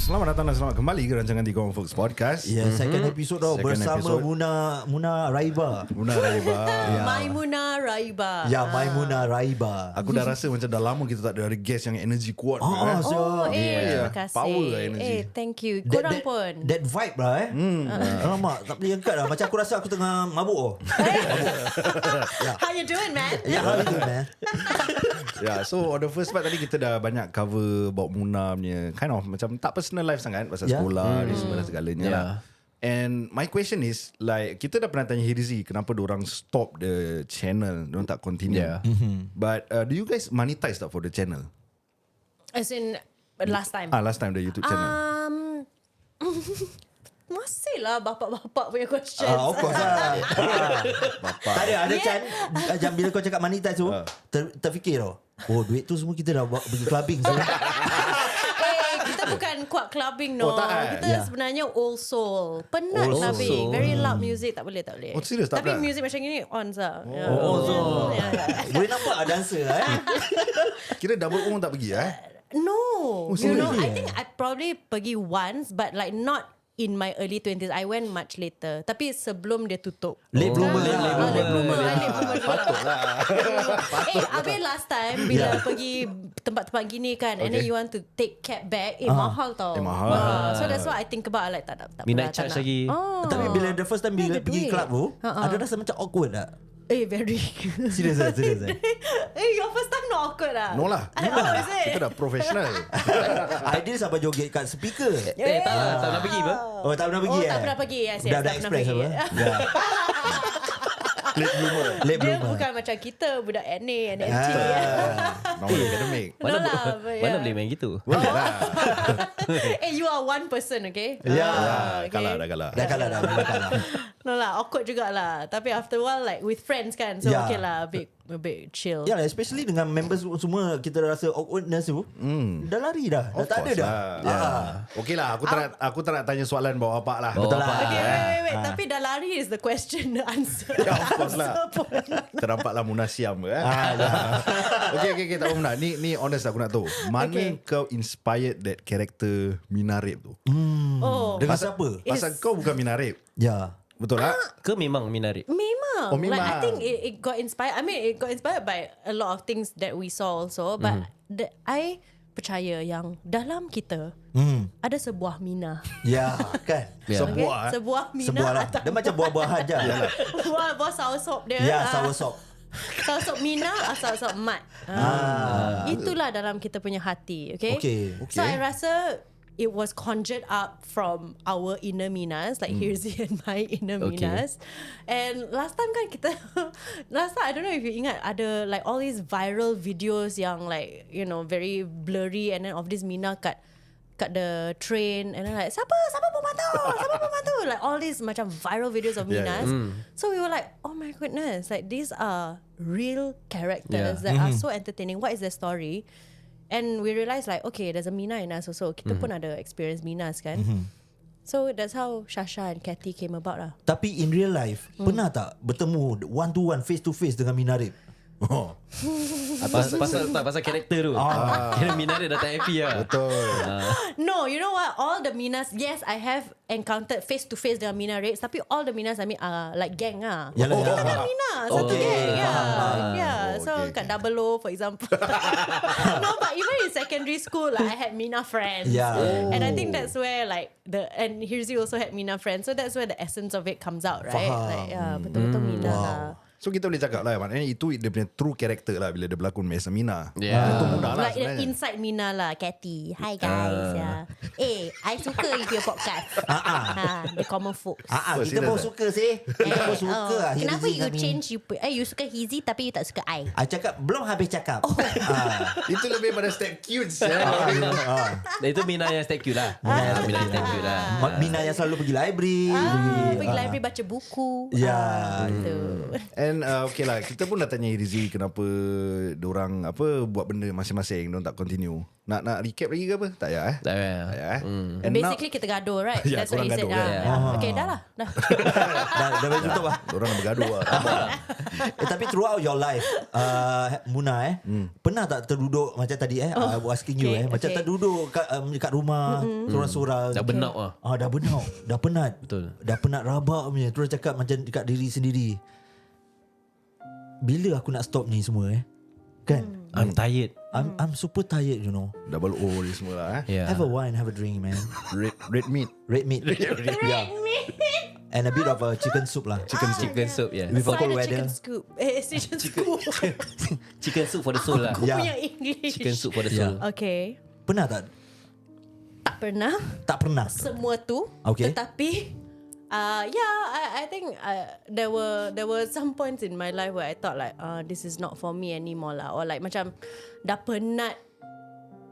Selamat datang dan selamat kembali ke rancangan di Korang Folks Podcast. Ya, second episode bersama Munah Raiba. Munah Raiba. Ya. Munah Raiba. Ya, Munah Raiba. Aku dah rasa macam dah lama kita tak ada guest yang energi kuat. Terima kasih. Power lah energy. Thank you. Korang pun. That vibe lah Alamak, tak boleh angkat lah. Macam aku rasa aku tengah mabuk. How you doing, man? Ya, how you doing, man? So on the first part tadi kita dah banyak cover about Munah punya kind of macam tak personal life sangat pasal sekolah dan segalanya lah. And my question is like kita dah pernah tanya Hirzi kenapa diorang stop the channel, diorang tak continue. But do you guys monetize tak for the channel? As in last time. Last time the YouTube channel. Masih lah bapak-bapak punya question. Of course lah. Bapak. Tak ada Chan. Macam bila kau cakap monetize tu, terfikir tau. Oh, duit tu semua kita dah pergi clubbing. Kita bukan kuat clubbing Kita sebenarnya old soul. Penat Old clubbing soul. Very loud music. Tak boleh. Oh, serius tak Tapi pernah? music macam ni on sah. Boleh nampak dancer Kira double O tak pergi No, serious? I think I probably pergi once, but like not in my early 20s. I went much later. Tapi sebelum dia tutup. Late bloomer. Late bloomer. Patutlah. Habis last time bila pergi tempat-tempat gini kan, and then you want to take cab back, mahal tau. Mahal. So that's why I think about like tak Midnight charge lagi. Tapi bila the first time bila ada pergi duit. club tu, ada rasa macam awkward tak? Very. Serius. Your first time not awkward lah. No lah. Is it? Kita dah professional. Idea sampai joget kat speaker. Tak nak pergi apa? Oh, tak pernah pergi tak pernah pergi. Yes, Dah tak pernah express pergi. apa? Late bloomer. Late Dia bloomer. bukan macam kita budak NA, NMT. Normal academic. Mana boleh main gitu? Boleh lah. You are one person, okay? Dah okay. kalah. Dah kalah. No lah, awkward jugalah. Tapi after a while, like with friends kan, so okay lah, a bit chill. Ya lah, especially dengan members semua kita dah rasa awkwardness tu. Dah lari dah. Dah tak ada dah. Okay lah, aku tak nak tanya soalan bawa apa lah. Betul lah. Okay, wait. Tapi dah lari is the question, the answer. Of course lah. Ternampaklah Munah siam Okay, tak apa Munah. Ni honest aku nak tahu. Mana kau inspired that character Minarip tu? Dengan siapa? Pasal kau bukan Minarip. Ya. Betul tak? Ke memang Minari? Memang. Memang. Like I think it got inspired. I mean, it got inspired by a lot of things that we saw also. But I percaya yang dalam kita ada sebuah Minah. Ya, kan? Sebuah. Sebuah Minah. Sebuah lah. Dia macam buah-buahan je. Buah soursop dia. Ya, soursop. Soursop Minah, soursop Mat. Itulah dalam kita punya hati. Okay. So I rasa it was conjured up from our inner Minas, like Hirzi and my inner Minas. And last time kan I don't know if you ingat, ada like all these viral videos yang like, you know, very blurry, and then of this Mina kat the train, and then like siapa pembantu, like all these macam viral videos of Minas. So we were like, oh my goodness, like these are real characters that are so entertaining. What is their story? And we realised like, okay, there's a Mina in us also. Kita pun ada experience Minas kan. So that's how Shasha and Kite came about lah. Tapi in real life, pernah tak bertemu one to one, face to face dengan Minarip? Pasal karakter tu. Kira Minari dah tak happy lah. Betul. No, you know what? All the Minas, yes, I have encountered face to face dengan Mina Rapes. Tapi all the Minas I mean like gang lah. Yalah, Kita dah Mina, satu gang. So kat Double O for example. No, but even in secondary school, like, I had Mina friends. And I think that's where like and Hirzi also had Mina friends. So that's where the essence of it comes out, right? Like, betul-betul Mina lah. So kita boleh cakap lah, maknanya itu dia punya true character lah bila dia berlakon as a Mina. Yeah. Itu mudah lah Like sebenarnya. the inside Mina lah, Cathy. Hi guys. I suka your podcast. The common folks. Kita pun suka sih. Kita pun suka lah. Kenapa Hirzi you dengan ni. change you suka Hirzi tapi you tak suka I? I cakap belum habis cakap. Itu lebih pada step cute Itu Mina yang stay cute lah. Mina yang stay cute lah. Mina yang selalu pergi library. Pergi library baca buku. Ya. Gitu. And okay lah, kita pun dah tanya Rizzi kenapa diorang buat benda masing-masing, diorang tak continue. Nak recap lagi ke apa? Tak payah Tak payah. And basically kita gaduh, right? Yeah, That's what he korang said. gaduh, Okay, dah lah. Dah boleh tutup lah. Orang nak bergaduh lah. Tapi throughout your life, Munah pernah tak terduduk macam tadi I was asking you macam terduduk kat rumah sorang-sorang. Dah benak lah. Dah benak, dah penat. Betul. Dah penat rabak punya. Terus cakap macam dekat diri sendiri, bila aku nak stop ni semua kan? I'm tired. I'm super tired, you know. Double O ni semua lah. Yeah. Have a wine, have a drink, man. Red meat. Red meat. Yeah. And a bit of a chicken soup lah. Chicken soup, yeah. With a So cold ada weather. chicken scoop. Chicken scoop. Chicken soup for the soul lah. Yeah. Punya English. Chicken soup for the soul. Okay. Pernah tak? Tak pernah. Tak pernah. Semua tu. Okay. Tetapi I think there were some points in my life where I thought like this is not for me anymore lah, or like macam dah penat,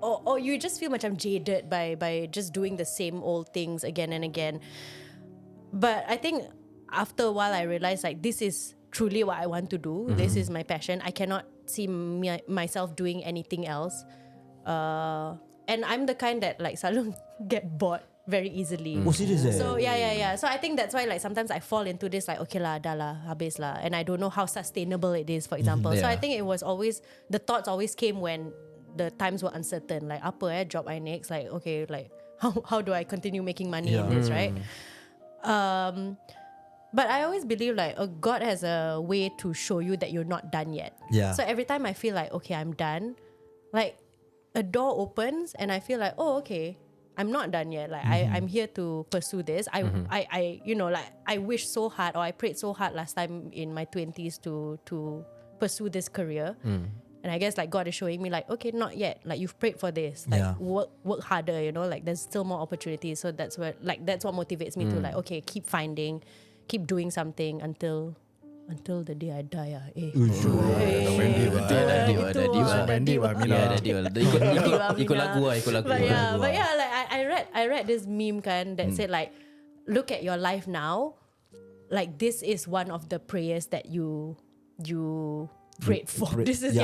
or you just feel macam jaded by just doing the same old things again and again. But I think after a while I realized like this is truly what I want to do. This is my passion. I cannot see myself doing anything else. And I'm the kind that like selalu get bored very easily. Oh, serious So yeah. So I think that's why like sometimes I fall into this like okay lah, dah lah, habis lah, and I don't know how sustainable it is, for example. So I think it was always, the thoughts always came when the times were uncertain. Like apa job I next? Like okay, like how do I continue making money in this, right? But I always believe like God has a way to show you that you're not done yet. Yeah. So every time I feel like okay, I'm done, like a door opens and I feel like oh okay, I'm not done yet. Like I'm here to pursue this. I you know, like I wished so hard, or I prayed so hard last time in my 20s to pursue this career. And I guess like God is showing me like okay, not yet. Like you've prayed for this. Like work harder. You know, like there's still more opportunities. So that's what motivates me to like okay, keep finding, keep doing something until the day I die. Ikut lagu lah. But yeah, like I read this meme kan that said like, look at your life now, like this is one of the prayers that you prayed for. This is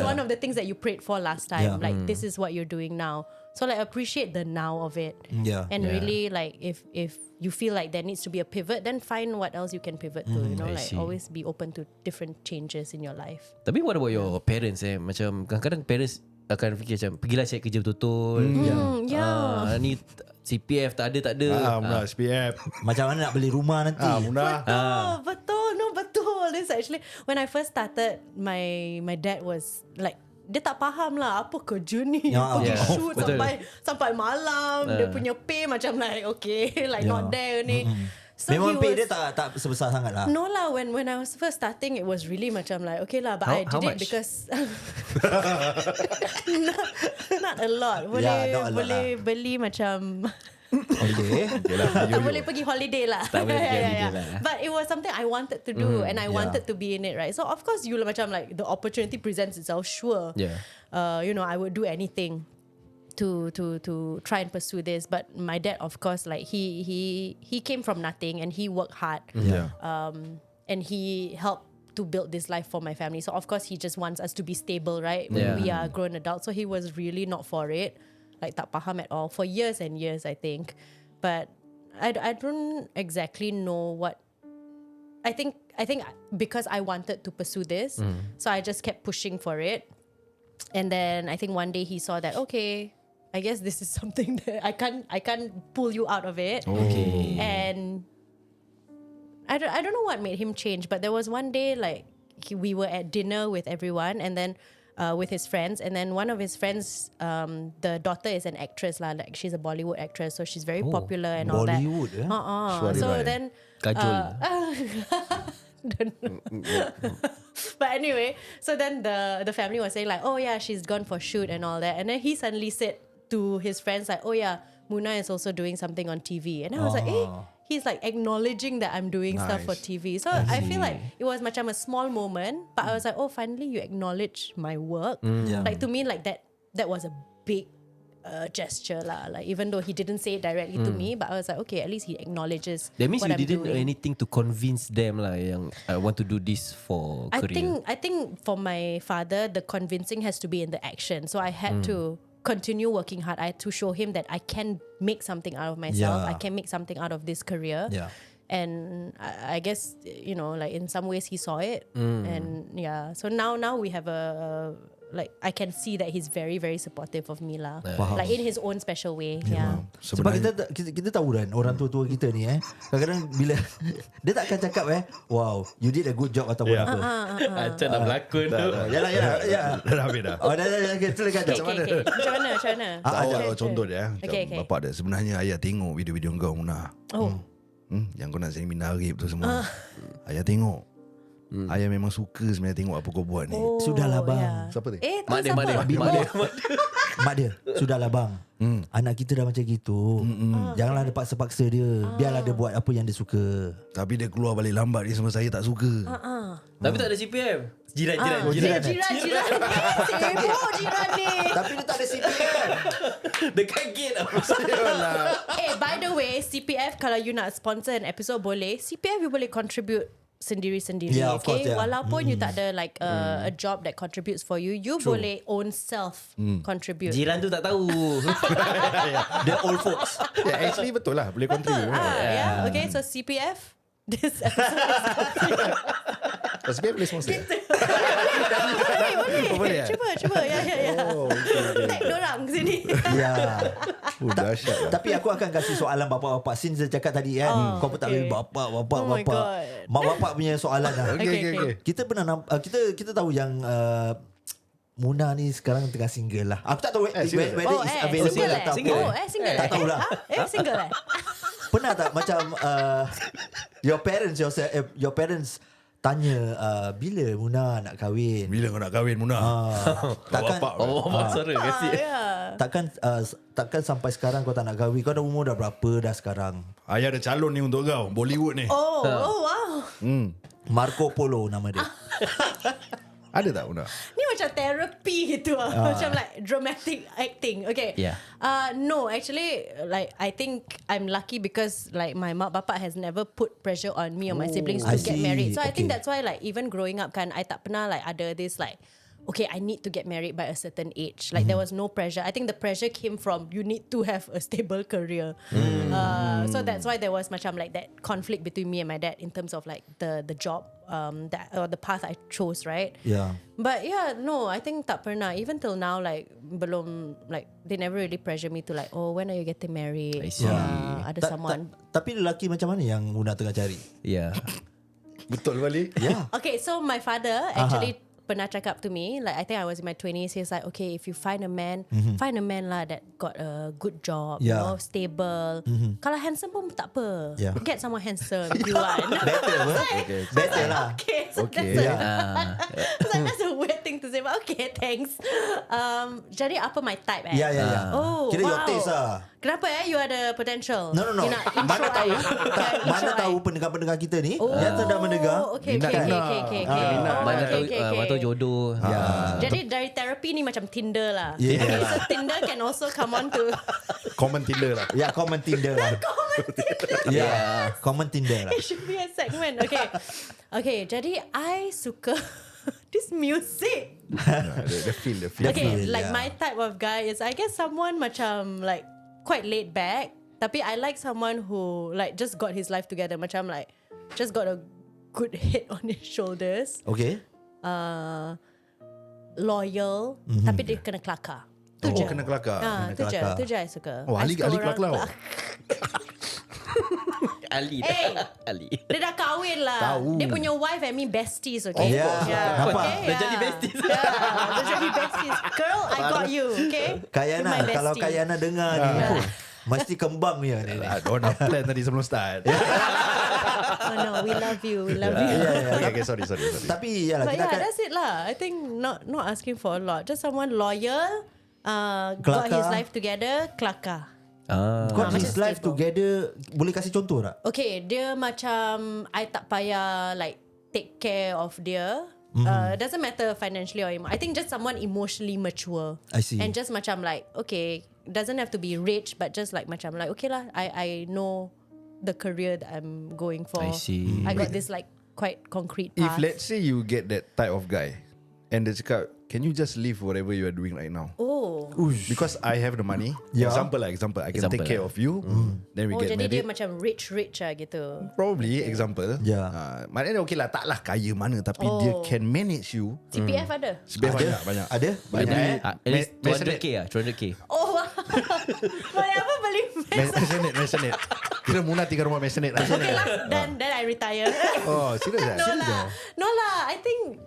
one of the things that you prayed for last time. Like this is what you're doing now. So like appreciate the now of it. And really like if you feel like there needs to be a pivot, then find what else you can pivot to. You know, like always be open to different changes in your life. Tapi what about your parents Macam kadang-kadang parents akan fikir macam pergilah cari kerja betul-betul. Ni CPF tak ada. Munah CPF. Macam mana nak beli rumah nanti? Munah. Betul. This actually when I first started, my dad was like, dia tak faham lah apa kerja ni. Pergi shoot sampai malam. Dia punya pay macam like okay, like not there ni. So memang pay dia tak sebesar sangat lah. No lah, when I was first starting, it was really macam like okay lah, but I did it because not a lot. Boleh beli macam Okay. boleh pergi holiday lah. But it was something I wanted to do, and I wanted to be in it, right? So of course you macam like the opportunity presents itself, sure. You know, I would do anything to try and pursue this. But my dad, of course, like he came from nothing and he worked hard. And he helped to build this life for my family. So of course he just wants us to be stable, right? When we are grown adults. So he was really not for it. Like tak faham at all for years and years, I think. But I don't exactly know what. I think because I wanted to pursue this, so I just kept pushing for it. And then I think one day he saw that okay, I guess this is something that I can't pull you out of it. Okay. And I don't know what made him change, but there was one day like we were at dinner with everyone, and then. With his friends, and then one of his friends, the daughter is an actress lah. Like she's a Bollywood actress, so she's very popular and all that. Bollywood, So then, Kajol. don't know. But anyway, so then the family was saying like, oh yeah, she's gone for shoot and all that, and then he suddenly said to his friends like, oh yeah, Munah is also doing something on TV, and I was like, he's like acknowledging that I'm doing stuff for TV. So I feel like it was macam a small moment, but I was like, oh, finally you acknowledge my work. Like to me, like that was a big gesture lah. Like even though he didn't say it directly to me, but I was like, okay, at least he acknowledges. That means what you I'm didn't do doing. anything to convince them lah yang I want to do this for career. I think for my father, the convincing has to be in the action. So I had to continue working hard. I had to show him that I can make something out of myself. Yeah. I can make something out of this career. Yeah. And I guess, you know, like in some ways he saw it. And yeah, so now we have a like I can see that he's very, very supportive of me lah. Like in his own special way. Yeah. Sebab kita tahu kan orang tua-tua kita ni kadang-kadang bila dia tak akan cakap wow, you did a good job ataupun apa. Macam nak berlakon tu. Yalah. Dah habis dah. Oh dah silakan. Okay. Macam mana? Contoh dia Okay. Bapak dia sebenarnya ayah tengok video-video kau Munah. Yang kau nak seminar harib tu semua. Ayah tengok. Ayah memang suka sebenarnya tengok apa kau buat ni. Sudahlah bang. Yeah. Siapa tu? Mak dia. Mak dia. Sudahlah bang. Anak kita dah macam gitu. Janganlah dia paksa-paksa dia. Biarlah dia buat apa yang dia suka. Tapi dia keluar balik lambat ni semua saya tak suka. Tapi tak ada CPF. Jiran. Jiran sibuk jiran ni. Tapi dia tak ada CPF. Dekat gate apa. By the way, CPF kalau you nak sponsor an episode boleh. CPF you boleh contribute sendiri-sendiri. Yeah, of course, yeah. Walaupun you tak ada like a job that contributes for you, you boleh own self contribute. Jiran tu tak tahu. Dia old folks. Actually betul lah, boleh contribute. Okay, so CPF this episode is SPF boleh sponsor. boleh. Cuba. Ya. Tag dorang sini. Ya. Dahsyat lah. Tapi aku akan kasih soalan bapak-bapak. Since dia cakap tadi kan, kau pun tak boleh bapak. my God. Mak bapak punya soalan lah. Okay. Kita pernah kita tahu yang Munah ni sekarang tengah single lah. Aku tak tahu whether it's available atau apa. Single. Tak tahulah. Single. Pernah tak macam your parents tanya bila Munah nak kahwin? Bila kau nak kahwin Munah? Takkan Bapak suara kasi. takkan sampai sekarang kau tak nak kahwin? Kau dah umur dah berapa dah sekarang? Ayah ada calon ni untuk kau, Bollywood ni. Oh wow. Marco Polo nama dia. Ada tak Munah? Ni macam therapy gitu macam like dramatic acting. Okay. Yeah. No, actually like I think I'm lucky because like my mak bapak has never put pressure on me or my siblings to I get see. married. So I think Okay. that's why like even growing up kan I tak pernah like ada this like okay, I need to get married by a certain age. Like there was no pressure. I think the pressure came from you need to have a stable career. So that's why there was macam like that conflict between me and my dad in terms of like the job that or the path I chose, right? Yeah. But yeah, no, I think tak pernah. Even till now, like belum like they never really pressure me to like, oh, when are you getting married? I see. Ada someone. Tapi lelaki macam mana yang Munah tengah cari? Yeah. Betul balik? Ya. Okay, so my father actually pernah cakap to me, like I think I was in my 20s, he's like, okay, if you find a man, find a man lah that got a good job, you know, stable. Kalau handsome pun tak apa. Yeah. Get someone handsome if you want. Better apa? Better lah. Okay, so Okay. that's a weird thing to say, but okay, thanks. Jadi apa my type Ya. Oh, Kira wow. your taste lah. Kenapa you ada potential? No. You nak intro Mana tahu intro tahu pendengar-pendengar kita ni yang sedang mendengar. Okay. Mana tahu jodoh. Jadi dari terapi ni macam Tinder lah. Yeah. Okay, so Tinder can also come on to Common Tinder lah. Ya, common Tinder lah. Ya, common Tinder lah. it should be a segment. Okay, jadi I suka this music. The feel. Okay, feel, like yeah. my type of guy is I guess someone macam like quite laid back. Tapi I like someone who like just got his life together. Macam like just got a good head on his shoulders. Okay. Loyal, tapi dia kena kelakar. Tu je. Kena kelakar. Tu je I suka. Oh, Ali I suka orang kelakar. Ali. Hey. Ali. Dia dah kahwin lah. Tahu. Dia punya wife and me besties, okay? Yeah. Nampak? Dah jadi besties. Dah jadi besties. Girl, I got you, okay? Kayana, You're my kalau bestie. Kayana dengar ni, mesti kembang dia ni. Diorang dah plan tadi sebelum start. Oh no, we love you. Okay, sorry. Tapi yalah, But kita yeah, akan that's it lah. I think not asking for a lot. Just someone loyal, got Kelakar. his life together, kelakar. got macam his life stable. together. Boleh kasih contoh tak? Okay, dia macam I tak payah like take care of dia. Doesn't matter financially or I think just someone emotionally mature. I see. And just macam like okay, doesn't have to be rich, but just like macam like okay lah. I know the career that I'm going for. I see. I got this like quite concrete If path. let's say you get that type of guy, And dia cakap, can you just leave whatever you are doing right now? Oh. Because I have the money. Yeah. Example, I can take care of you. Then we get Jadi dia married. macam rich lah gitu. Probably, example. Yeah. Maknanya okay lah, taklah kaya mana, tapi dia can manage you. CPF ada? CPF banyak. Ada? Banyak. At least 200k lah, 200k. Oh wow. Apa beli Maisonette. Kira Munah 3 rumah Maisonette. Okay lah, then I retire. Oh, serious lah? No lah. I think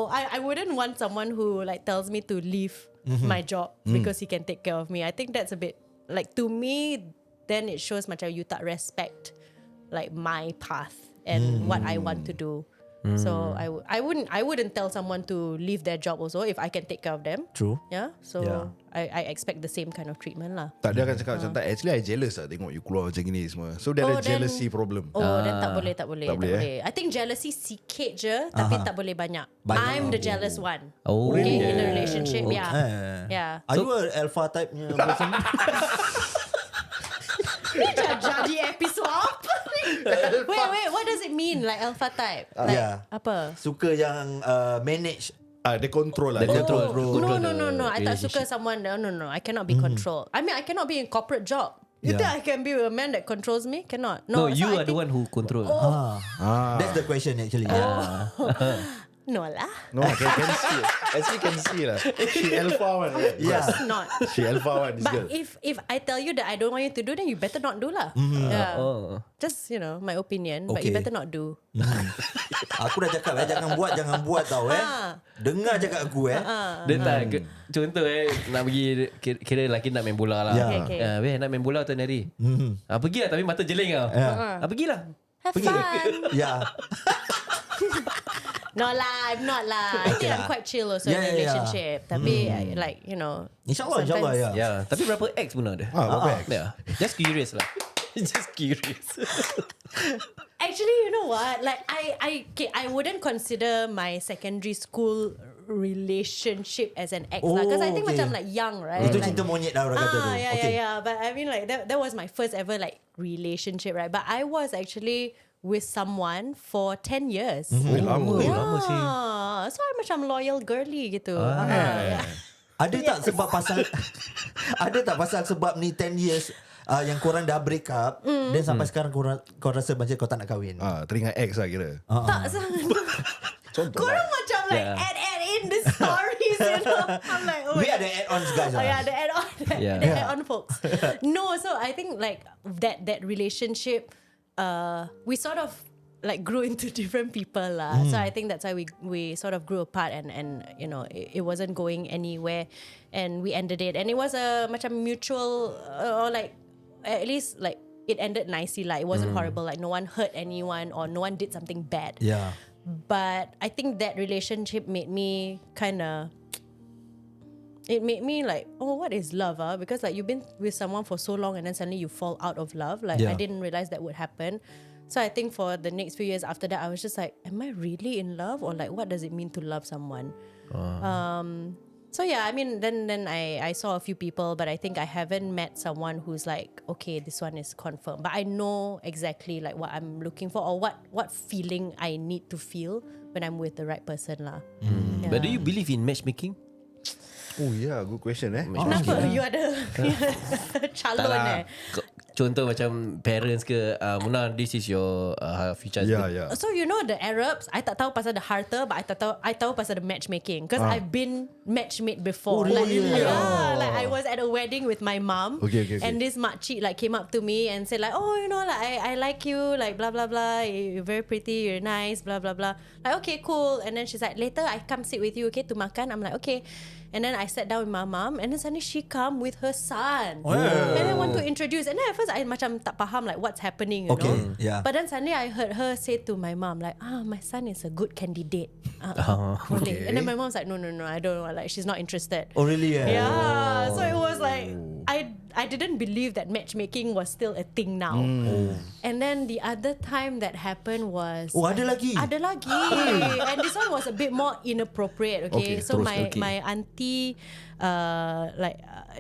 I wouldn't want someone who like tells me to leave my job because he can take care of me. I think that's a bit like, to me, then it shows macam you tak respect like my path and what I want to do. So I wouldn't tell someone to leave their job also if I can take care of them. True. Yeah. So Yeah. I expect the same kind of treatment lah. Tak, dia akan cakap macam tak, actually I jealous lah tengok you keluar macam gini semua. So there ada jealousy problem. Then tak boleh. I think jealousy sikit je, tapi tak boleh banyak. I'm the jealous one. Oh, Okay, really? in a relationship, yeah. Are you a alpha type nya person? Ni jadi episode apa ni? Wait, what does it mean like alpha type? Like, Yeah. apa? Suka yang manage. Dia control lah. Dia control. No. I tak suka someone. No. I cannot be controlled. I mean, I cannot be in corporate job. You think I can be a man that controls me? Cannot. No, so you I are the think- one who control. That's the question actually. No lah. No, can see. Actually can see lah. She alpha one. Right? Yeah. It's not. She alpha one, this girl. But if I tell you that I don't want you to do, then you better not do lah. Yeah. Just my opinion, but you Okay. better not do. Aku dah cakap jangan buat tau Dengar cakap aku Dia tak contoh nak pergi kira lelaki nak main bola lah. Yeah. Okay. Nak main bola tuan hari. Pergilah tapi mata jeling lah. Pergilah. Have fun. Ya. No lah, I'm not lah. I think I'm quite chill also in a relationship. Tapi like, InsyaAllah sometimes- ya. Ya, tapi berapa ex pun ada? Berapa ex? Ya. Just curious lah. Just curious. Actually, you know what? Like I wouldn't consider my secondary school relationship as an ex lah, because I think macam like young, right? Itu like, cinta monyet lah orang kata tu. Yeah. But I mean like that was my first ever like relationship, right? But I was actually with someone for 10 years. Lama. Lama sih. So I macam loyal girly gitu. Ada tak sebab pasal sebab ni 10 years yang korang dah break up dan sampai sekarang kau rasa macam kau tak nak kahwin? Teringat ex lah kira. Tak Contoh korang lah. macam like add in the stories, I'm like, oh We are the add-ons guys lah. yeah, the add-on, Yeah. the add-on folks. No, so I think like that relationship, we sort of like grew into different people lah. So I think that's why we sort of grew apart and it wasn't going anywhere, and we ended it, and it was a macam mutual or like at least like it ended nicely lah. It wasn't horrible, like no one hurt anyone or no one did something bad. Yeah. But I think that relationship made me it made me like, oh, what is love? Because like you've been with someone for so long and then suddenly you fall out of love. Like I didn't realize that would happen. So I think for the next few years after that, I was just like, am I really in love? Or like, what does it mean to love someone? So yeah, I mean, then I saw a few people, but I think I haven't met someone who's like, okay, this one is confirmed. But I know exactly like what I'm looking for or what feeling I need to feel when I'm with the right person lah. Yeah. But do you believe in matchmaking? Oh yeah, good question Kenapa you ada calon Contoh macam parents ke Munah, this is your future husband. Yeah. So you know the Arabs, I tak tahu pasal the harta, but I tahu pasal the matchmaking, because I've been matchmade before. Oh, really? Like I was at a wedding with my mom, Okay. and this makcik like came up to me and said like, oh, like I like you, like blah blah blah, you're very pretty, you're nice, blah blah blah. Like okay, cool. And then she's like, later I come sit with you, okay, to makan. I'm like, okay. And then I sat down with my mom, and then suddenly she come with her son, and then want to introduce. And then at first I macam tak faham like what's happening, you know. Yeah. But then suddenly I heard her say to my mom like, my son is a good candidate. Okay. And then my mom's like, no, I don't know. Like she's not interested. Oh really? Yeah. So it was like I didn't believe that matchmaking was still a thing now. And then the other time that happened was ada lagi. Ada lagi. And this one was a bit more inappropriate. Okay, so my auntie,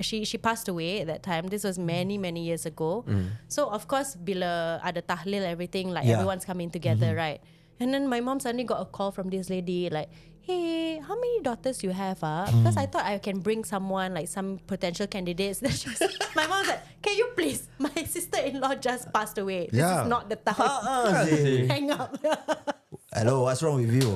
she passed away at that time. This was many years ago. So of course, bila ada tahlil everything, like everyone's coming together, right? And then my mom suddenly got a call from this lady like, hey, how many daughters you have? Because I thought I can bring someone, like some potential candidates. Then my mom was like, can you please? My sister-in-law just passed away. This is not the time. Hang up. Hello, what's wrong with you?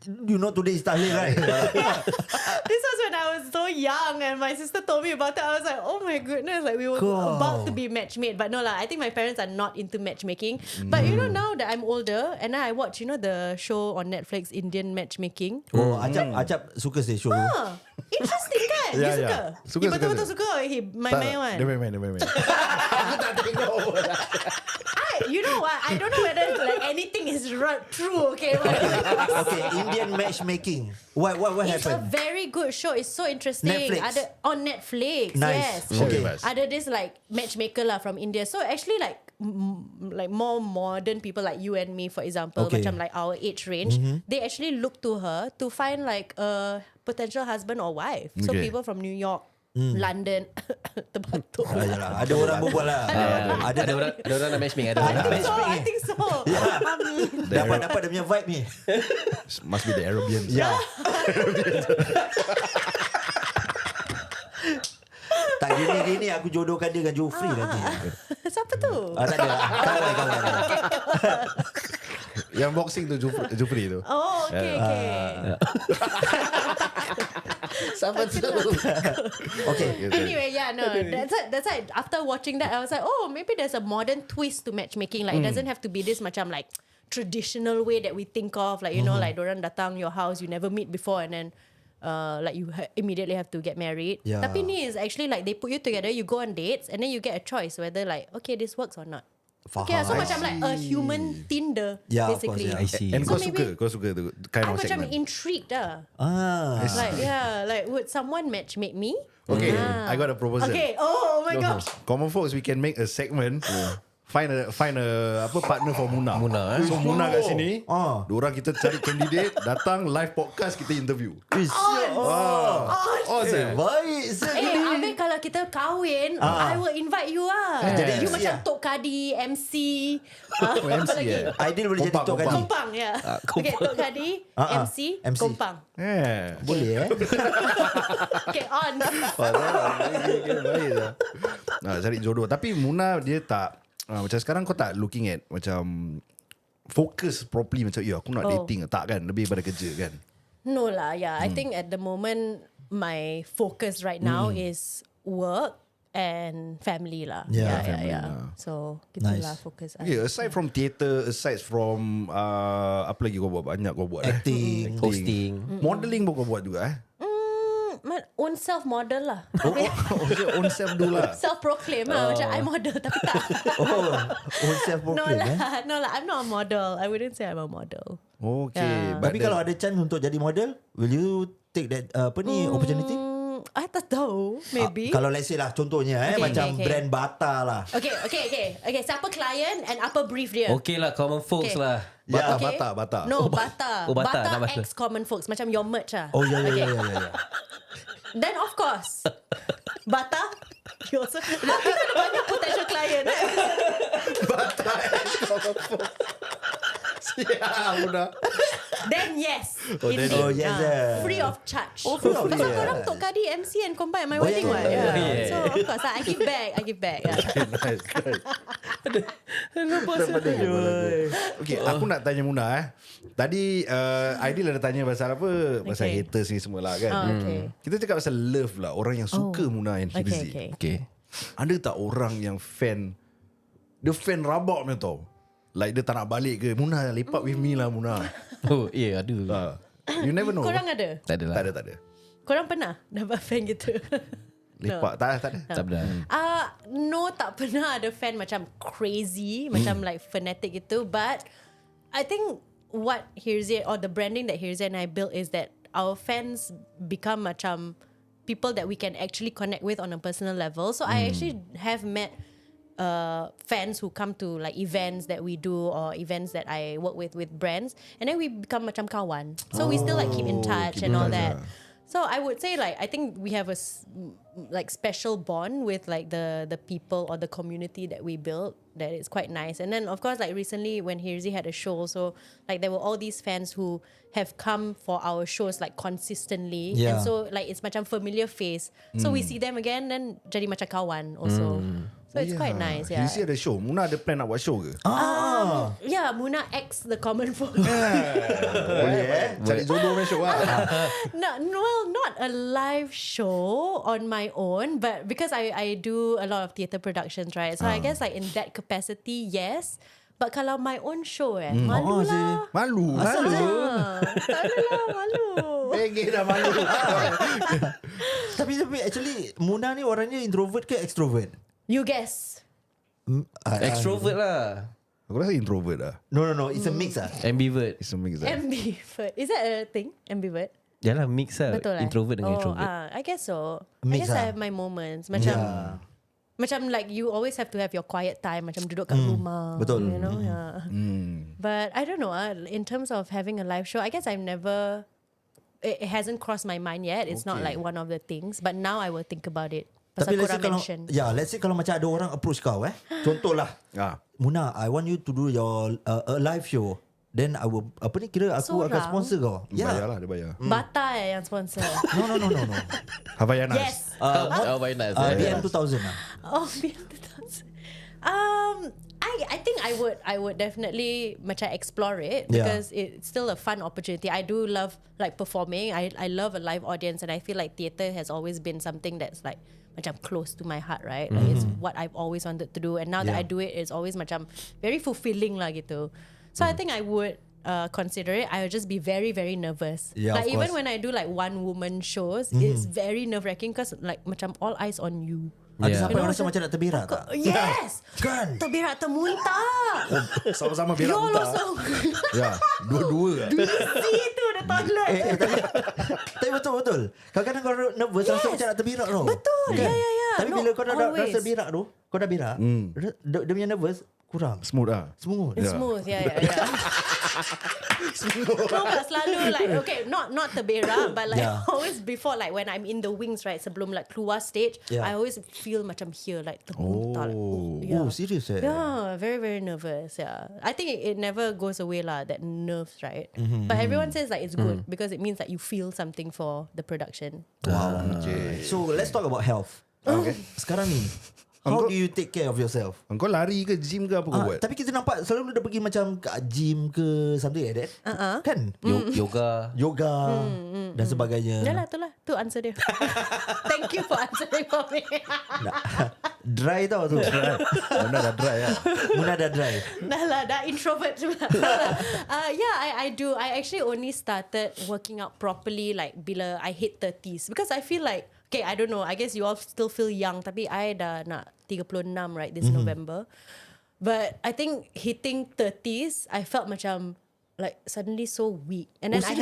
You know today is Tahir, right? This was when I was so young and my sister told me about it. I was like, oh my goodness, like we were about to be matchmade. But no lah, I think my parents are not into matchmaking. But you know, now that I'm older and I watch, the show on Netflix, Indian Matchmaking. Oh, Acap suka sih show. Interesting kan? You suka? Suka, You betul-betul suka? He main-main kan? Dia main. Aku tak tengok. You know what? I don't know whether like anything is true. Okay, Okay, Indian matchmaking. What it's a happened? very good show. It's so interesting. Netflix. On Netflix. Nice. Yes. Okay. Ada this like matchmaker lah from India. So actually like more modern people like you and me, for example, Okay. macam like our age range, they actually look to her to find like a potential husband or wife. So Okay. people from New York, London, terbatuk. Ada orang berbual lah. Ada orang nak matchmake. I think so. Dapat dia punya vibe ni. Must be the Arabians. Ya. Tak gini aku jodohkan dia dengan Jofri nanti. Siapa tu? Tak ada. Kawan. Yang boxing tu Jufri tu. Oh, okay. Siapa tu? Okay. Anyway, that's why after watching that I was like, oh, maybe there's a modern twist to matchmaking. Like it doesn't have to be this macam like traditional way that we think of. Like like dorang datang your house, you never meet before, and then like you immediately have to get married. Yeah. Tapi ni is actually like they put you together, you go on dates, and then you get a choice whether like okay this works or not. Faham. Okay, so macam like a human Tinder Yeah, of basically. course, yeah. I see. And So kau suka tu kind I'm of macam segment. intrigued like would someone matchmake me? Okay, I got a proposal. Okay, oh my gosh. Common folks, we can make a segment. Find a partner for Munah. So Munah kat sini, diorang kita cari candidate, datang live podcast, kita interview. Baik. Habis kalau kita kahwin, I will invite you lah. Jadi You MC macam lah. Tok Kadi, MC. MC apa lagi? Ideal boleh jadi Kompang, Tok Kadi. Kompang, ya. Okay, Tok Kadi, MC, MC. Kompang. Boleh Okay, on. Baik lah. Cari jodoh. Tapi Munah dia tak macam sekarang kau tak looking at macam fokus properly macam aku nak dating tak kan, lebih pada kerja kan. No lah, I think at the moment my focus right now is work and family lah. Yeah, So gitulah Nice. fokus. Okay, aside from theatre, aside from apa lagi kau buat? Banyak kau buat. Acting. Hosting. Modelling pun kau buat juga My own self model lah. Own self do lah. Self-proclaim lah. Macam I model tapi tak. Own self proclaim No lah, I'm not a model. I wouldn't say I'm a model. Okay. Yeah. Tapi kalau ada chance untuk jadi model, will you take that opportunity? I tak tahu. Maybe. Kalau let's say lah contohnya macam brand Bata lah. Okay. Siapa klien and apa brief dia? Okay lah, common folks Okay. lah. Bata. No, Bata. Oh, Bata, nak Bata Bata. X Common Folks. Macam your merch lah. Oh ya. Then of course Bata you also kita ada banyak potential client. Bata. Munah. Then yes. then Indeed. yes, Free of charge. free of Pasal charge. korang Tok Kadi MC and combine at my Oh, wedding yeah, what. yeah, Yeah. So of course I give back. Nice. Okay, aku nak tanya Munah Tadi Aidil ada tanya pasal apa? Pasal Okay. haters ni semua lah kan. Okay. Kita cakap pasal love lah. Orang yang suka Munah and Hirzi. Okay. Okay. Ada tak orang yang fan, dia fan rabak macam tau, like dia tak nak balik ke, Munah lepak with me lah Munah. Oh, ada. You never know. Korang ada? Tak ada lah. Tak ada. Korang pernah dapat fan gitu? Lepak tak ada. Tak pernah. No, tak pernah ada fan macam crazy, macam like fanatic gitu. But I think what Hirzi or the branding that Hirzi and I built is that our fans become macam people that we can actually connect with on a personal level. So I actually have met fans who come to like events that we do or events that I work with brands, and then we become macam kawan. So we still like keep in touch and all that. So I would say like I think we have like special bond with like the people or the community that we built that is quite nice. And then of course like recently when Hirzi had a show, so like there were all these fans who have come for our shows like consistently, and so like it's macam familiar face. So we see them again, then jadi macam kawan also. So it's quite nice. Yeah. Hirzi ada show. Munah ada plan nak buat show ke? Yeah, Munah X the common folk. Boleh cari jodoh punya show lah. Not a live show on my own, but because I do a lot of theatre productions, right? So I guess like in that capacity, yes. But kalau my own show malu lah. Malu. Tak ada lah, malu. Bege dah malu. Tapi actually Munah ni orangnya introvert ke extrovert? You guess. Extrovert lah. Aku rasa introvert lah. No, it's a mix lah. Ambivert. It's a mix lah. Ambivert. Is that a thing? Ambivert? Yalah mix lah. Betul lah. Introvert dengan extrovert. I guess so. Mix I guess lah. I have my moments. Macam like you always have to have your quiet time. Macam duduk kat rumah. Betul. You know? Yeah. But I don't know. In terms of having a live show, I guess I've never... It hasn't crossed my mind yet. It's not like one of the things. But now I will think about it. Tapi Pasal let's say korang kalau mention. let's say kalau macam ada orang approach kau contohlah Munah, I want you to do your a live show, then I will kira aku akan Seorang? sponsor kau. Bayar lah, dia bayar. Bata yang sponsor. No. Havaianas. Yes. Oh, very nice. BM 2000 lah. Oh, I think I would definitely macam explore it because it's still a fun opportunity. I do love like performing. I love a live audience, and I feel like theatre has always been something that's like macam close to my heart, right? Like it's what I've always wanted to do, and now that I do it, it's always macam very fulfilling lah gitu. So I think I would consider it. I would just be very, very nervous. Yeah, like of even course. when I do like one woman shows, it's very nerve wracking because like macam all eyes on you. Ada sampai You know, rasa macam nak terberak tak? Yes. Kan? Terberak termuntah. Sama-sama berak You're muntah. also Ya, dua-dua lah. busy tu the toilet. Tapi betul. Kadang-kadang kau nervous rasa macam nak terberak tau. Betul. Kan? Ya. Tapi No, bila kau dah always. rasa berak tu, kau dah berak, dia punya nervous kurang. Smooth lah. Smooth. It's smooth. Yeah. No, but selalu like okay, not terberak, but like always before like when I'm in the wings, right, sebelum like keluar stage, I always feel macam here like termuntah. Oh, serious Yeah, very, very nervous. Yeah, I think it never goes away lah, that nerves, right? But everyone says like it's good because it means that you feel something for the production. Wow. Okay. So let's talk about health. Okay. Sekarang ni, how do you take care of yourself? Kau lari ke gym ke apa kau buat? Tapi kita nampak selalu dia pergi macam ke gym ke something like that. Kan? Yoga. Dan sebagainya. Yalah, itulah. Tu answer dia. Thank you for answering for me. Dry tau tu. Munah dah dry lah. Munah dah dry. Dah introvert juga. I do. I actually only started working out properly like bila I hit 30s because I feel like, okay, I don't know, I guess you all still feel young, tapi I dah nak 36 right this November. But I think hitting 30s, I felt macam like suddenly so weak. And then I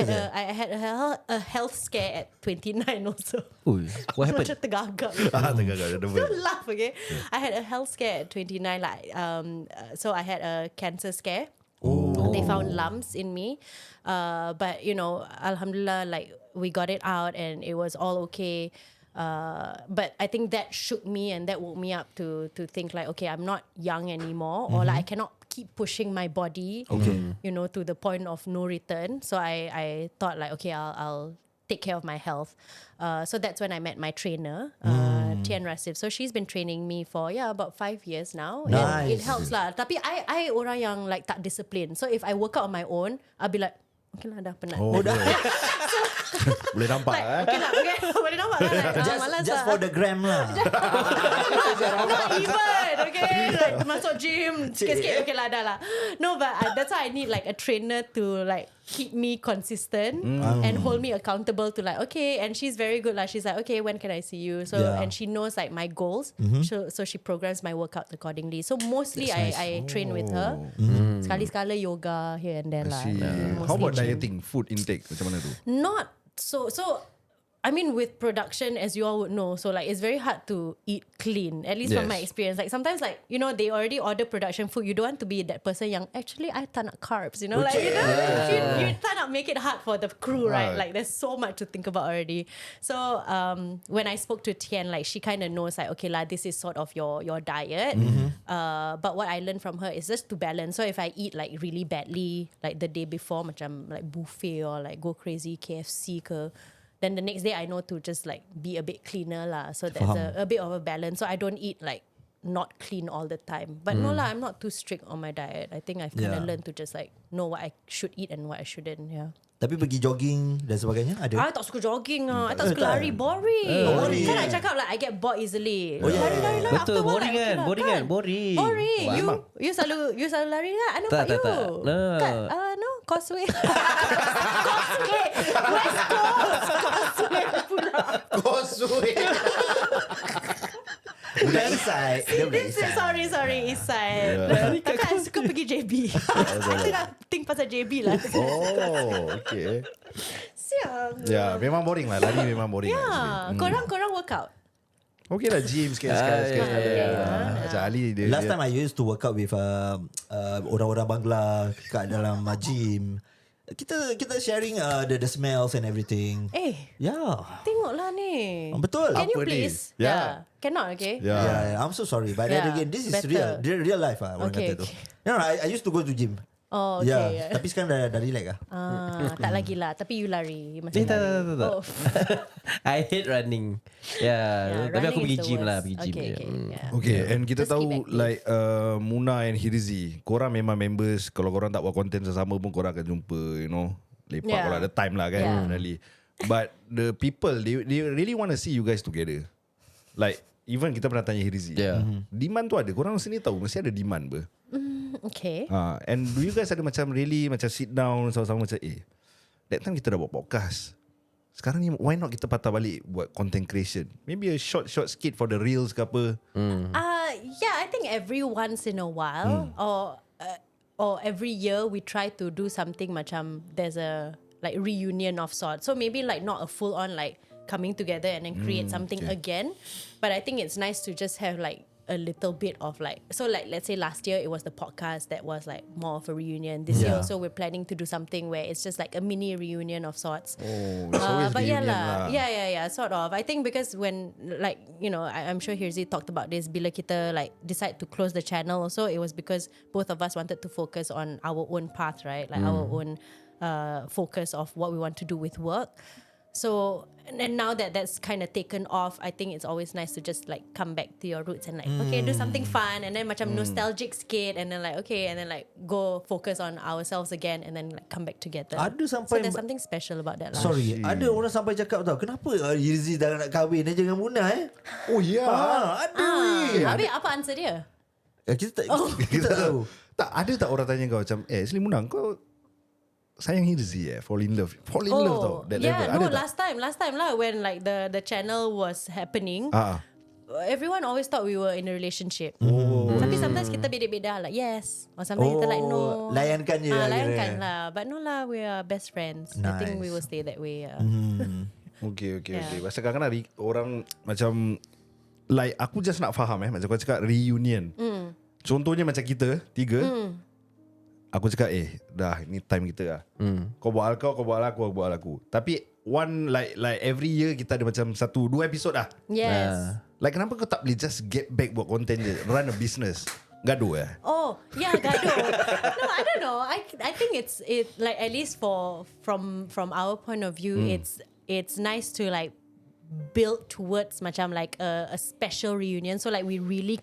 had a health scare at 29 also. Ui, what happened? Macam tergagap. Tengah-tengah. Don't laugh, okay? I had a health scare at 29. Like, so I had a cancer scare. They found lumps in me. But, you know, alhamdulillah, like we got it out and it was all okay. But I think that shook me and that woke me up to think like, okay, I'm not young anymore, or like I cannot keep pushing my body, you know, to the point of no return. So I thought like, okay, I'll take care of my health. So that's when I met my trainer, Tian Rasif. So she's been training me for about 5 years now. Nice. And it helps lah. Tapi I orang yang like tak discipline. So if I work out on my own, I'll be like, okay lah, dah penat. Boleh nampak Okay lah, okay. Boleh nampak kan? Like, malas Just lah. for the gram lah. Not even, okay? Like masuk gym, sikit-sikit, okay lah, dah lah. No, but that's why I need like a trainer to like keep me consistent and hold me accountable to like, okay, and she's very good lah. She's like, okay, when can I see you? So, and she knows like my goals. So she programs my workout accordingly. So mostly I train with her. Sekali-sekala yoga here and there lah. How about dieting? Food intake macam mana tu? Not so I mean, with production, as you all would know, so like it's very hard to eat clean, at least from my experience. Like sometimes, like, you know, they already order production food. You don't want to be that person yang actually I tak nak carbs, you know, like, you know, you tak nak make it hard for the crew, right? Like there's so much to think about already. So when I spoke to Tian, like she kind of knows like, okay lah, this is sort of your diet. But what I learned from her is just to balance. So if I eat like really badly, like the day before, macam like buffet or like go crazy KFC ke, then the next day I know to just like be a bit cleaner lah. So there's a bit of a balance. So I don't eat like not clean all the time. But no lah, I'm not too strict on my diet. I think I've kind of learned to just like know what I should eat and what I shouldn't. Yeah. Tapi pergi jogging dan sebagainya ada? I tak suka jogging lah. I tak suka lari. Boring. Boring. Kan I cakap like I get bored easily. Lari. Betul, After boring like, kan? Boring kan? Boring. Boring. You selalu lari lah. I nampak you. Tak. No. Kat, no, Causeway. Causeway. West Coast. Causeway pula. Causeway. Budak East Side. Dia budak East Side. Sorry, East Side. Tapi I suka pergi JB. I tengah think pasal JB lah. Oh, okay. Siap. Ya, memang boring lah. Lari memang boring. Ya, korang workout. Okay lah, gym sekali-sekali. Macam Ali dia. Last time I used to work out with orang-orang Bangla kat dalam gym. Kita sharing the smells and everything. Yeah. Tengoklah ni. Betul. Can you Apa ni? please? Yeah. Cannot, okay? Yeah, I'm so sorry. But then again, this is better. real life orang Okay, kata tu. okay. No, I used to go to gym. Oh, okay. Yeah. Tapi sekarang dah relax lah. Tak lagi lah. Tapi you lari. Masih Tak. lari. Oh. I hate running. Yeah, Tapi aku running pergi is the gym lah. worst. Pergi gym. Okay, okay. Yeah. Okay, and kita Just keep tahu active. like Munah and Hirzi, korang memang members. Kalau korang tak buat konten sama pun korang akan jumpa, you know, lepak kalau ada time lah kan, definitely. But the people, they really want to see you guys together. Like even kita pernah tanya Hirzi, demand tu ada. Korang sini tahu mesti ada demand ber. Okay. And do you guys ada macam really macam sit down sama-sama macam that time kita dah buat podcast. Sekarang ni why not kita patah balik buat content creation? Maybe a short skit for the reels ke apa. Yeah, I think every once in a while or every year we try to do something macam there's a like reunion of sorts. So maybe like not a full on like coming together and then create something again. But I think it's nice to just have like a little bit of like, so like let's say last year it was the podcast that was like more of a reunion. This year also we're planning to do something where it's just like a mini reunion of sorts. Oh, it's always but yeah reunion lah. lah. Yeah, sort of. I think because when like, you know, I'm sure Hirzi talked about this, bila kita like decide to close the channel also, it was because both of us wanted to focus on our own path, right? Like our own focus of what we want to do with work. So, and now that that's kind of taken off, I think it's always nice to just like come back to your roots and like, okay, do something fun and then macam nostalgic skit and then like, okay, and then like go focus on ourselves again and then like come back together. Ada So sampai there's something special about that lah. Sorry, ada orang sampai cakap tau, kenapa Hirzi dah nak kahwin dia dengan Munah Oh ya. Ada. Habis apa answer dia? Kita tak tahu. Tak ada tak orang tanya kau macam actually Munah kau sayang Hirzi fall in love tau that level. No, Ada tak? last time lah when like the channel was happening. Everyone always thought we were in a relationship. Tapi sometimes kita beda-beda like yes, or sometimes kita like no. Layankan je. Layankan lah. But no lah, we are best friends. I think we will stay that way. Okay. Pasal kadang-kadang orang macam like aku just nak faham macam kau cakap reunion. Contohnya macam kita tiga. Aku cakap dah ni time kita lah. Kau buat kau buat aku buat aku. Tapi one like every year kita ada macam 1-2 episod lah. Yes. Like kenapa kau tak boleh just get back buat content je, run a business? Gaduh Oh yeah, gaduh. No, I don't know. I think it like at least from our point of view, it's nice to like build towards macam like a special reunion. So like we really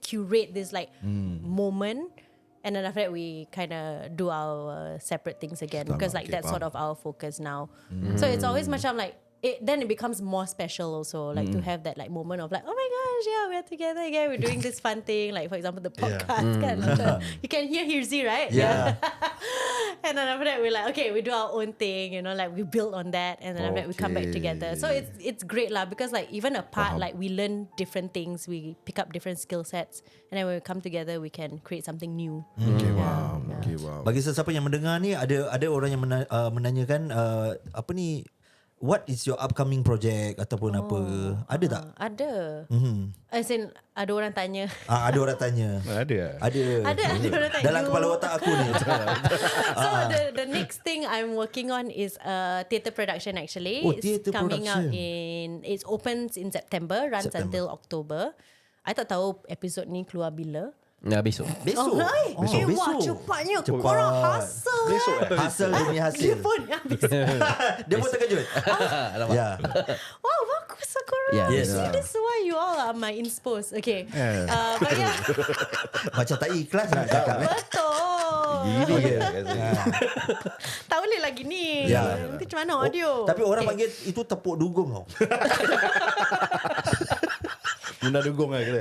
curate this like moment. And then after that, we kind of do our separate things again because like that's sort of our focus now. So it's always macam like then it becomes more special also, like to have that like moment of like, oh my gosh, yeah, we're together again, we're doing this fun thing, like for example the podcast kan. You can hear Hirzi, right? Yeah. And then after that we're like, okay, we do our own thing, you know, like we build on that, and then after that we come back together. So it's great lah, because like even apart, like we learn different things, we pick up different skill sets, and then when we come together we can create something new. Okay, wow. Bagi sesiapa yang mendengar ni, ada orang yang menanyakan apa ni what is your upcoming project ataupun apa? Ada tak? Ada. As in, ada orang tanya. Ada orang tanya. Ada. Ada orang tanya. dalam kepala otak aku ni. So the next thing I'm working on is a theatre production actually. Theatre It's coming production. out it opens in September, runs until October. I tak tahu episod ni keluar bila. Ya, besok. Besok. Besok. Wah, cepatnya. Korang hustle. Besok Hasil demi hasil. Dia pun habis. Dia pun terkejut. Ya. Wow, bagus lah korang. Yeah, Yes. See, this is why you all are my inspos. Okay. But yeah. Macam tak ikhlas nak cakap. Betul. Gini je. Tak boleh lagi ni. Ya. Nanti macam mana audio. Tapi orang panggil itu tepuk dugong tau. Munah dugong lah kita.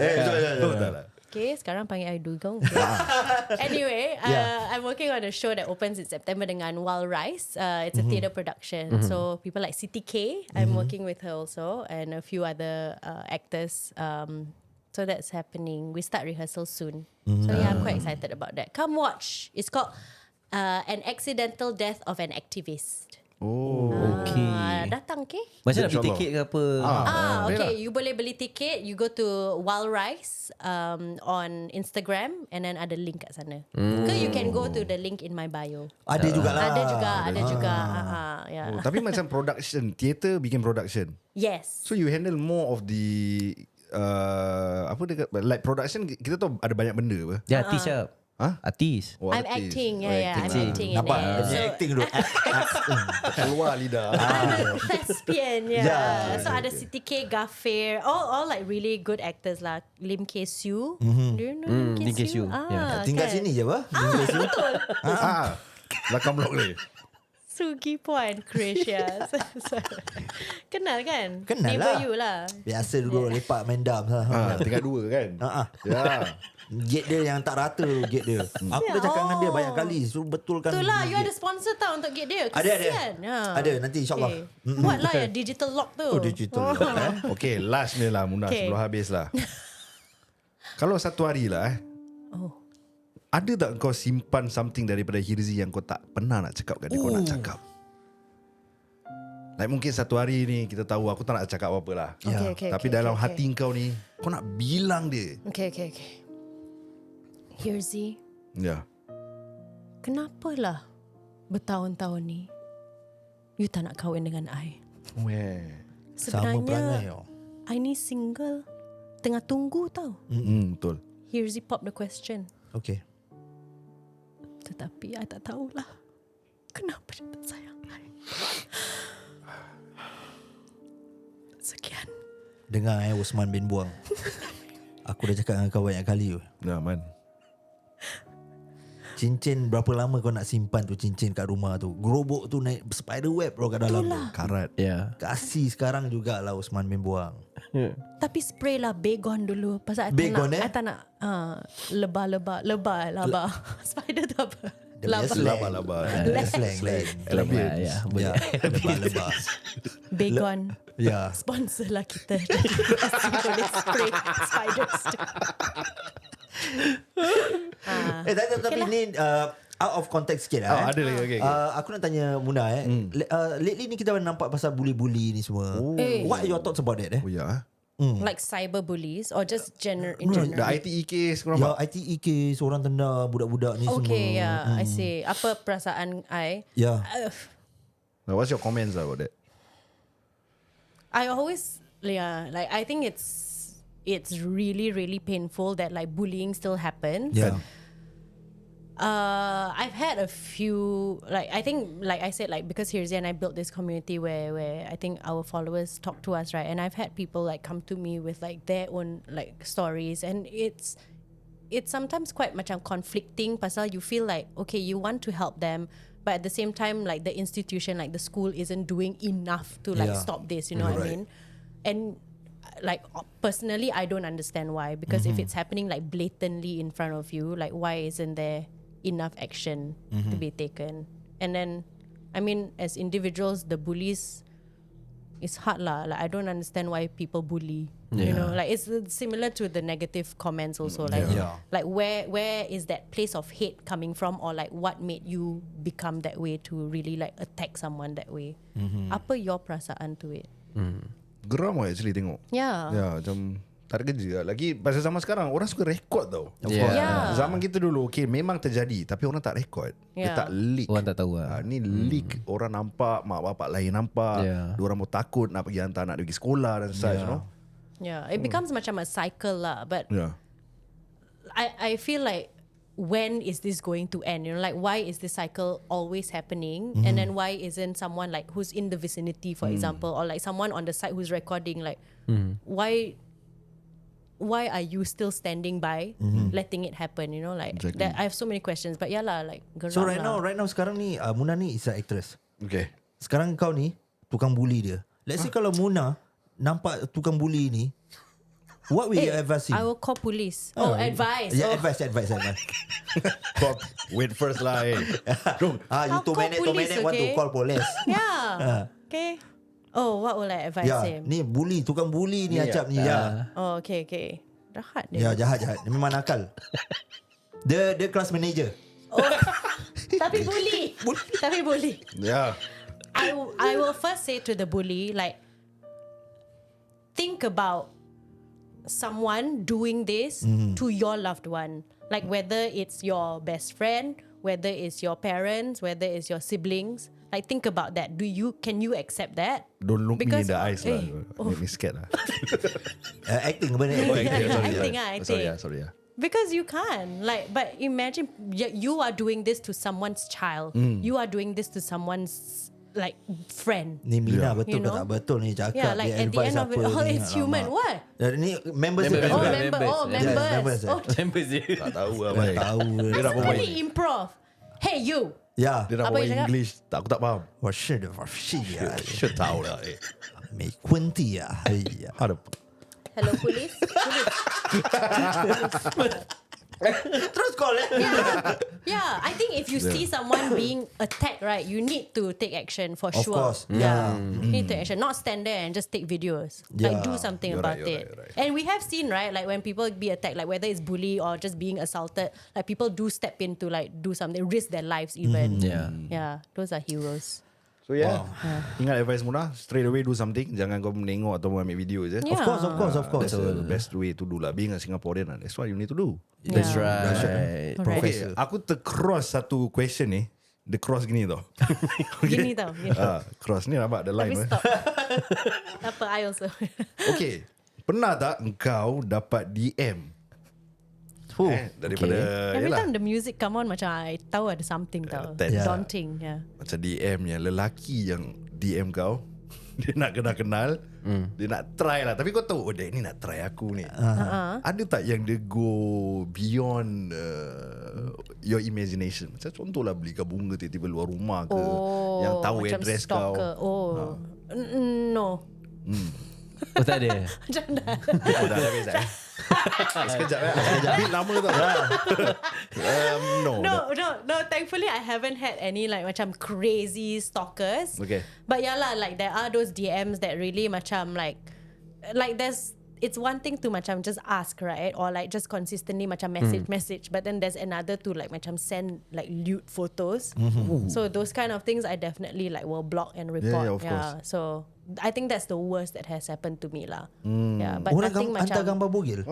Betul lah. Okay, sekarang panggil I dugong. Anyway, I'm working on a show that opens in September dengan Wild Rice. It's a theatre production. So people like Siti K, I'm working with her also, and a few other actors. So that's happening. We start rehearsal soon. So yeah, I'm quite excited about that. Come watch. It's called An Accidental Death of an Activist. Okay. Datang ke? Macam nak beli InsyaAllah. tiket ke apa? Okay. You boleh beli tiket. You go to Wild Rice on Instagram, and then ada link kat sana. Ke you can go to the link in my bio. Ada jugalah. Ada juga. Yeah. Tapi macam production, theatre bikin production. Yes. So you handle more of the apa dia like production, kita tahu ada banyak benda apa. Dia artis lah. Artis. Oh, I'm artis. acting. Oh, Yeah, I'm acting in Nampak? it. Dia punya acting tu. Keluar lidah. I'm a thespian, yeah. Yeah. So ada Siti K, Gafir, all like really good actors lah. Lim K Siu. Do you know Lim K Siu? Yeah. Tinggal kan? sini je apa? Betul. Belakang blok ni. Sugi Puan, Croatia. Kenal kan? Kenal Neighbor lah. you lah. Biasa dulu lepak main dam. Tinggal dua kan. Ya. Gate dia yang tak rata tu gate dia. Aku dah cakap dengan dia banyak kali. So betulkan. Itulah, you gate. ada sponsor tau untuk gate dia. Ada. Kesian. Ada nanti insyaAllah. Okay. Buat lah ya digital lock tu. Digital. Okay, last ni lah Munah, Okay. sebelum habis lah. Kalau satu hari lah ada tak kau simpan something daripada Hirzi yang kau tak pernah nak cakap kat dia, kau nak cakap? Like mungkin satu hari ni kita tahu aku tak nak cakap apa-apa lah. Okay, Tapi dalam hati kau ni, kau nak bilang dia. Okay. Hirzi, Ya. kenapalah bertahun-tahun ni you tak nak kahwin dengan I? Sama perangai Sebenarnya tau. I ni single, tengah tunggu tau. Betul. Hirzi pop the question. Okay. Tetapi I tak tahulah kenapa dia tak sayang I. Sekian. Dengar Osman bin Buang. Aku dah cakap dengan kau banyak kali. Ya man. Cincin berapa lama kau nak simpan tu cincin kat rumah tu? Gerobok tu naik spider web bro kat dalam tu. Karat. Ya. Kasih sekarang jugalah Osman bin Buang. Tapi spray lah Baygon dulu. Pasal Baygon, I tak nak lebah. Spider tu apa? Dia punya slang. Laba-laba. Slang. Elephant. Ya, boleh. Lebah. Baygon. Ya. Sponsor lah kita. Kasi boleh spray spiders tu. Tapi ni out of context sikit lah. Ada lagi. Okay. Aku nak tanya Munah lately ni kita nampak pasal bully-bully ni semua. What are your thoughts about that Oh ya. Like cyber bullies or just in The general? ITE case korang Ya, nampak? ITE case orang tendang budak-budak ni semua. Okay, yeah, I see. Apa perasaan I? Ya. Now, what's your comments about that? I always, like I think it's really really painful that like bullying still happens. Yeah. I've had a few, like I think, like I said, like because Hirzi and I built this community where I think our followers talk to us, right? And I've had people like come to me with like their own like stories, and it's sometimes quite macam conflicting. Pasal you feel like okay, you want to help them, but at the same time, like the institution, like the school, isn't doing enough to like stop this. You know what I mean? And like personally, I don't understand why. Because if it's happening like blatantly in front of you, like why isn't there enough action to be taken? And then, I mean, as individuals, the bullies, it's hard lah. Like I don't understand why people bully You know, like it's similar to the negative comments also. Like, like where is that place of hate coming from, or like what made you become that way to really like attack someone that way? Apa your perasaan to it? Geram actually tengok. Ya, macam tak ada kerja. Lagi pasal zaman sekarang orang suka rekod tau. Zaman kita dulu memang terjadi, tapi orang tak rekod. Dia tak leak. Orang tak tahu lah. Ni leak, orang nampak, mak bapak lain nampak. Diorang pun takut nak pergi hantar anak pergi sekolah dan such, you know. It becomes macam a cycle lah. But I feel like, when is this going to end? You know, like why is this cycle always happening? And then why isn't someone like who's in the vicinity, for example, or like someone on the site who's recording, like why are you still standing by, letting it happen? You know, like that, I have so many questions. But like so right now sekarang ni Munah ni is an actress. Okay. Sekarang kau ni tukang bully dia. Let's say kalau Munah nampak tukang bully ni, what will you advise him? I will call police. Advice. Yeah, advice. Wait first lah. You 2 minutes want to call police. Okay. What will I advise him? Ni bully, tukang bully ni acap ni. Okay. Jahat dia. Jahat. Dia memang nakal. Dia class manager. Tapi bully. Yeah. I will first say to the bully, like, think about someone doing this to your loved one. Like whether it's your best friend, whether it's your parents, whether it's your siblings. Like think about that. Can you accept that? Don't look me in the eyes lah. Make me scared lah. Acting apa ni? Sorry. Because you can't. Like, but imagine you are doing this to someone's child. You are doing this to someone's like friend. Ni Mina betul ke tak betul ni cakap. Yeah, like at the end of it, it's human. What? Ni members. Members. Members je. Tak tahu lah. Dia nak berbual improv. Hey you. Ya. Dia nak berbual English. Aku tak faham. 我是呀，是tahu lah. 没问题呀，哎呀。 Hello police. Terus call Yeah, I think if you see someone being attacked, right, you need to take action for sure. Of course. You need to take action. Not stand there and just take videos. Like do something about it. Right. And we have seen, right, like when people be attacked, like whether it's bully or just being assaulted, like people do step in to like do something, risk their lives even. Yeah, those are heroes. So ingat advice Munah, straight away do something. Jangan kau menengok atau ambil video je. Yeah. Of course. That's the best way to do lah. Being a Singaporean lah, that's what you need to do. That's right. Okay, aku tercross satu question ni. The cross gini tau. Gini tau. Cross ni nampak ada line. Tapi stop. Apa, I also. Okay, pernah tak engkau dapat DM? Daripada Every time the music come on, macam I tahu ada something tau. Daunting. Macam DM nya lelaki yang DM kau, dia nak kenal, dia nak try lah. Tapi kau tahu, dia ni nak try aku ni. Ada tak yang dia go beyond your imagination? Macam contohlah belikan bunga tiba-tiba luar rumah ke, yang tahu address stalker. kau. No. Tak ada. Macam dah. Dah habis dah. Sekejap. Bit lama tau. No. Thankfully, I haven't had any like macam crazy stalkers. Okay. But lah, like there are those DMs that really macam like it's one thing to macam just ask, right, or like just consistently macam message. But then there's another to like macam send like lewd photos. So those kind of things I definitely like will block and report. Yeah, of course. So I think that's the worst that has happened to me lah. Yeah, but orang nothing hantar macam. gambar bogil.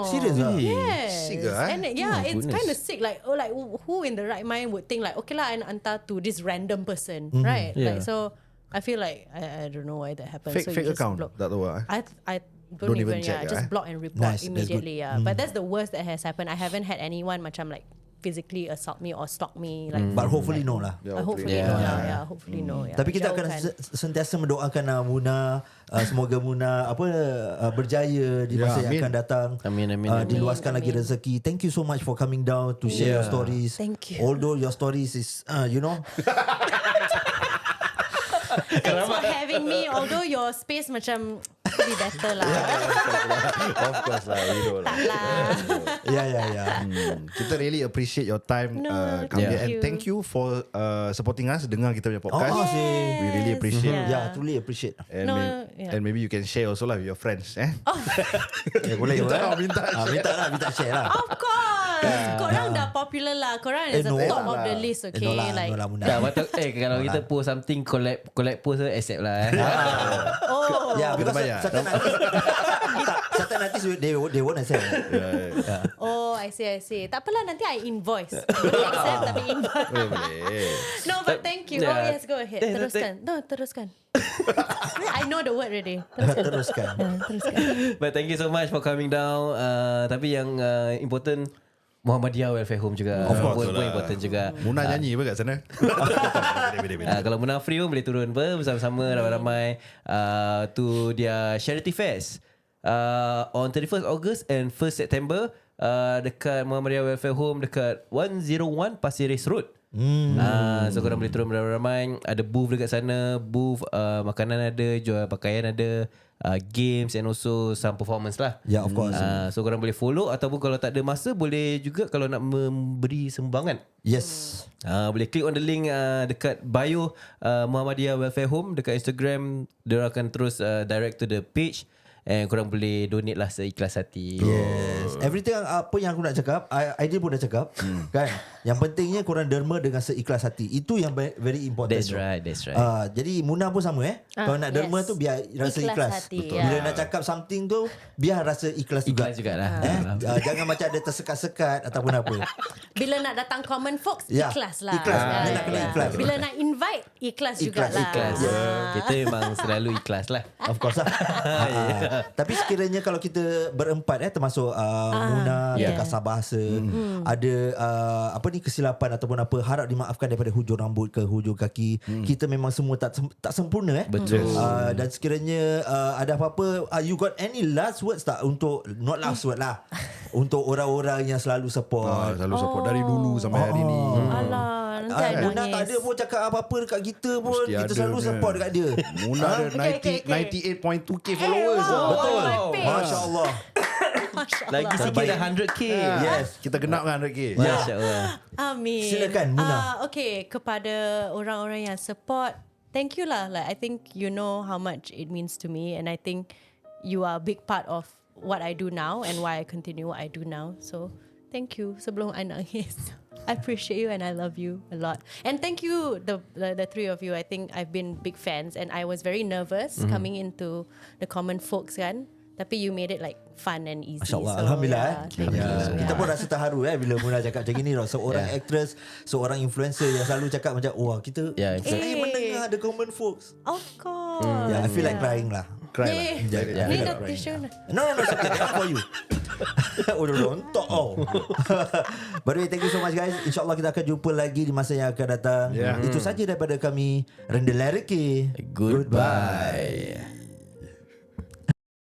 Serius lah? lah? Yes. Sick lah, And it's kind of sick. Like, who in the right mind would think like, okay lah, I hantar to this random person, right? Yeah. Like, so I feel like I don't know why that happened. Fake account. Tak tahu lah. I don't even check. Just block and report Nice, immediately. But that's the worst that has happened. I haven't had anyone macam like physically assault me or stalk me. Like, But hopefully no lah. Hopefully no lah. Yeah, hopefully no. Yeah. Tapi kita akan sentiasa mendoakan Munah, semoga Munah berjaya di masa yang akan datang. Amin. Diluaskan lagi rezeki. Thank you so much for coming down to share your stories. Thank you. Although your stories is Thanks for having having me. Although your space macam be better lah. Of course lah, you know lah. Tak lah. Yeah. Kita really appreciate your time No, come thank here. And you. thank you for supporting us, dengar kita punya podcast. Oh, We really appreciate. Yeah. Truly appreciate. And, No, and maybe you can share also lah with your friends. Boleh Minta minta share lah. Of course. Korang dah popular lah. Korang is the no top lah. of the list. Okay, No lah, like. Munah. Dah, kalau kita post something collab post accept lah. Oh. Yeah, Kita because bayar. certain artists they won't accept. Oh, I see. Tak apalah, nanti I invoice. Boleh accept tapi invoice. Boleh. No, but thank you. Oh yes, go ahead. Teruskan. I know the word already. Teruskan. But thank you so much for coming down. Tapi yang important, Muhammadiyah Welfare Home juga. Of course pun important juga. Munah nyanyi apa kat sana? Kalau Munah free pun boleh turun bersama-sama ramai-ramai to their charity fest on 31st August and 1st September dekat Muhammadiyah Welfare Home dekat 101 Pasir Ris Road. So korang boleh turun ramai-ramai. Ada booth dekat sana. Booth makanan ada, jual pakaian ada, games and also some performance lah. Yeah, of course. So korang boleh follow. Ataupun kalau tak ada masa, boleh juga kalau nak memberi sumbangan. Yes. Boleh click on the link dekat bio Muhammadiyah Welfare Home dekat Instagram. Dia akan terus direct to the page. And korang boleh donate lah seikhlas hati. Yes. Everything apa yang aku nak cakap, Aidil pun dah cakap, kan? Yang pentingnya korang derma dengan seikhlas hati. Itu yang very important. That's right. Jadi Munah pun sama kalau nak derma tu biar rasa ikhlas. hati, Bila nak cakap something tu biar rasa ikhlas juga. Ikhlas jugalah. Jangan macam ada tersekat-sekat ataupun apa. Bila nak datang common folks, Ya, ikhlas lah. ikhlas. Dia nak kena ikhlas. Bila nak invite, ikhlas jugalah. Ikhlas. Kita memang selalu ikhlas lah. Of course lah. Tapi sekiranya kalau kita berempat termasuk Munah, yeah. Kakak Bahasa, ada kesilapan ataupun apa, harap dimaafkan daripada hujung rambut ke hujung kaki. Kita memang semua tak sempurna Betul. Dan sekiranya ada apa-apa, you got any last words tak untuk, not last word lah, untuk orang-orang yang selalu support. Selalu support dari dulu sampai hari ni. Alah, nanti I Munah tak ada nangis. pun cakap apa-apa dekat kita pun. Mesti Kita ada selalu punya. support dekat dia. Munah ada Okay. 98.2k followers. wow. Betul. my page. Masya Allah. Masya Allah. Lagi sikit dah 100k. Yes. Kita genapkan 100k. Masya Allah. Amin. Silakan, Munah. Okay, kepada orang-orang yang support, thank you lah. Like I think you know how much it means to me, and I think you are a big part of what I do now and why I continue what I do now. So thank you. Sebelum I nangis, I appreciate you and I love you a lot. And thank you, the three of you. I think I've been big fans, and I was very nervous coming into the common folks kan. Tapi you made it like fun and easy. Masya Allah. So, Alhamdulillah. thank you. Kita pun rasa terharu bila Munah cakap macam gini. Seorang actress, seorang influencer yang selalu cakap macam, wah kita mendengar the common folks. Of course. Yeah, I feel like crying lah. Cry lah. Ni dah tissue dah. No, it's okay. Not for you. Untuk By the way, thank you so much guys. InsyaAllah kita akan jumpa lagi di masa yang akan datang. Itu saja daripada kami. Lelaki. Goodbye.